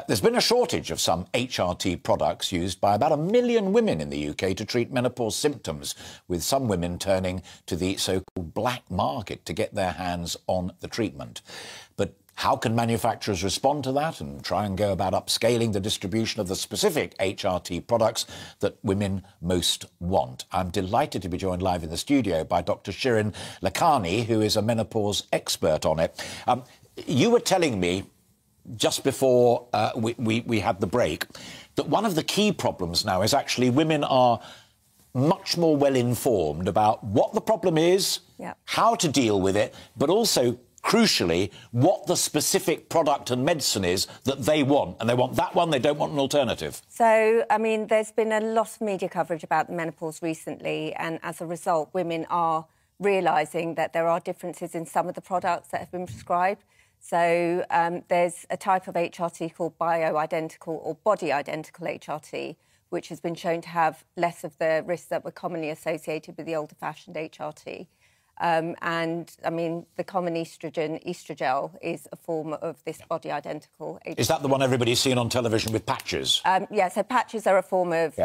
There's been a shortage of some HRT products used by about 1 million women in the UK to treat menopause symptoms, with some women turning to the so-called black market to get their hands on the treatment. But how can manufacturers respond to that and try and go about upscaling the distribution of the specific HRT products that women most want? I'm delighted to be joined live in the studio by Dr Shirin Lakhani, who is a menopause expert on it. You were telling me just before we had the break that one of the key problems now is actually women are much more well informed about what the problem is, how to deal with it, but also, crucially, what the specific product and medicine is that they want. And they want that one, they don't want an alternative. So, I mean, there's been a lot of media coverage about the menopause recently, and as a result, women are realising that there are differences in some of the products that have been prescribed. So there's a type of HRT called bioidentical or body-identical HRT, which has been shown to have less of the risks that were commonly associated with the older-fashioned HRT. And, I mean, the common estrogen, estrogel, is a form of this body-identical HRT. Is that the one everybody's seen on television with patches? Yeah, so patches are a form of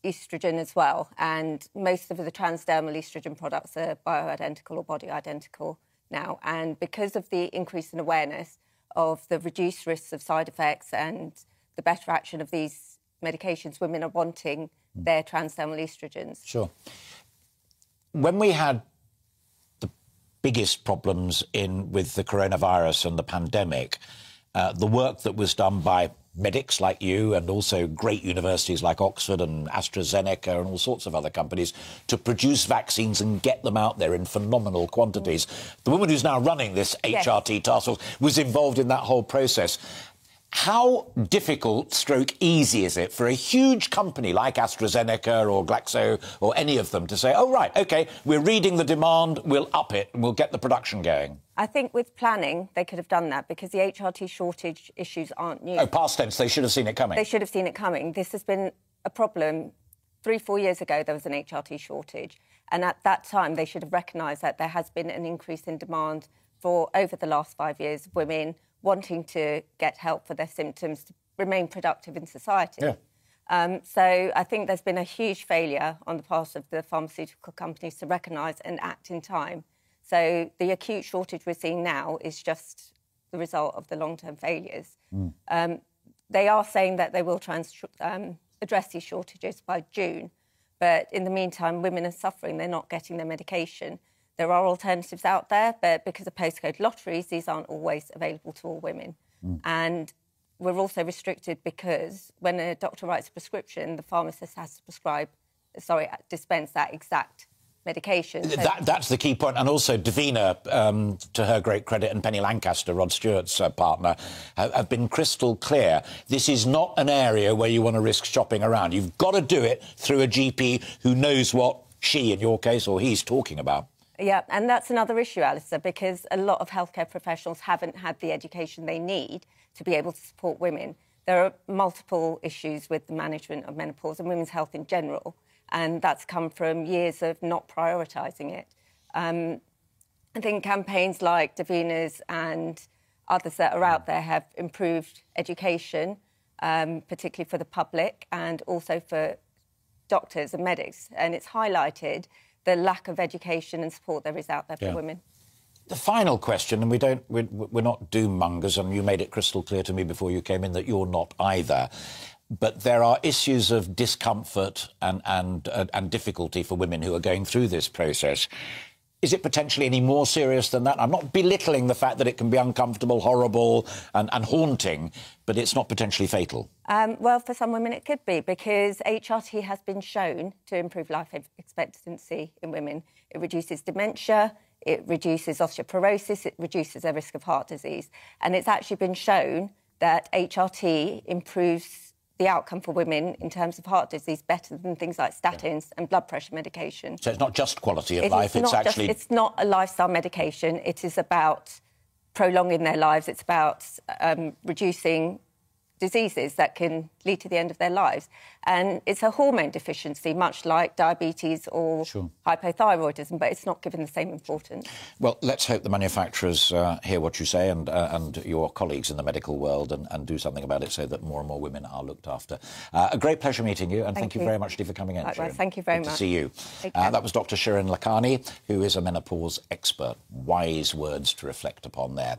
estrogen as well, and most of the transdermal estrogen products are bioidentical or body-identical now. And because of the increase in awareness of the reduced risks of side effects and the better action of these medications, women are wanting their transdermal estrogens. Sure. When we had the biggest problems with the coronavirus and the pandemic, the work that was done by medics like you and also great universities like Oxford and AstraZeneca and all sorts of other companies to produce vaccines and get them out there in phenomenal quantities. The woman who's now running this HRT task force was involved in that whole process. How difficult stroke easy is it for a huge company like AstraZeneca or Glaxo or any of them to say, oh, right, OK, we're reading the demand, we'll up it and we'll get the production going? I think with planning, they could have done that because the HRT shortage issues aren't new. Oh, past tense, they should have seen it coming. They should have seen it coming. This has been a problem. 3-4 years ago, there was an HRT shortage. And at that time, they should have recognised that there has been an increase in demand for over the last 5 years, women wanting to get help for their symptoms to remain productive in society. Yeah. So I think there's been a huge failure on the part of the pharmaceutical companies to recognise and act in time. So the acute shortage we're seeing now is just the result of the long-term failures. They are saying that they will address these shortages by June, but in the meantime, women are suffering. They're not getting their medication. There are alternatives out there, but because of postcode lotteries, these aren't always available to all women. And we're also restricted because when a doctor writes a prescription, the pharmacist has to dispense that exact medication. So that's the key point. And also Davina, to her great credit, and Penny Lancaster, Rod Stewart's partner, have been crystal clear. This is not an area where you want to risk shopping around. You've got to do it through a GP who knows what she, in your case, or he's talking about. Yeah, and that's another issue, Alistair, because a lot of healthcare professionals haven't had the education they need to be able to support women. There are multiple issues with the management of menopause and women's health in general, and that's come from years of not prioritising it. I think campaigns like Davina's and others that are out there have improved education, particularly for the public and also for doctors and medics, and it's highlighted the lack of education and support there is out there for women. The final question, and we're not doom mongers, and you made it crystal clear to me before you came in that you're not either, but there are issues of discomfort and difficulty for women who are going through this process. Is it potentially any more serious than that? I'm not belittling the fact that it can be uncomfortable, horrible and haunting, but it's not potentially fatal. Well, for some women it could be, because HRT has been shown to improve life expectancy in women. It reduces dementia, it reduces osteoporosis, it reduces their risk of heart disease. And it's actually been shown that HRT improves the outcome for women in terms of heart disease better than things like statins and blood pressure medication. So it's not just quality of life, it's not a lifestyle medication. It is about prolonging their lives. It's about reducing diseases that can lead to the end of their lives. And it's a hormone deficiency, much like diabetes or hypothyroidism, but it's not given the same importance. Well, let's hope the manufacturers hear what you say and your colleagues in the medical world and do something about it so that more and more women are looked after. A great pleasure meeting you, and thank you very much for coming in, Likewise, Shirin. thank you very Good much. to see you. That was Dr Shirin Lakhani, who is a menopause expert. Wise words to reflect upon there.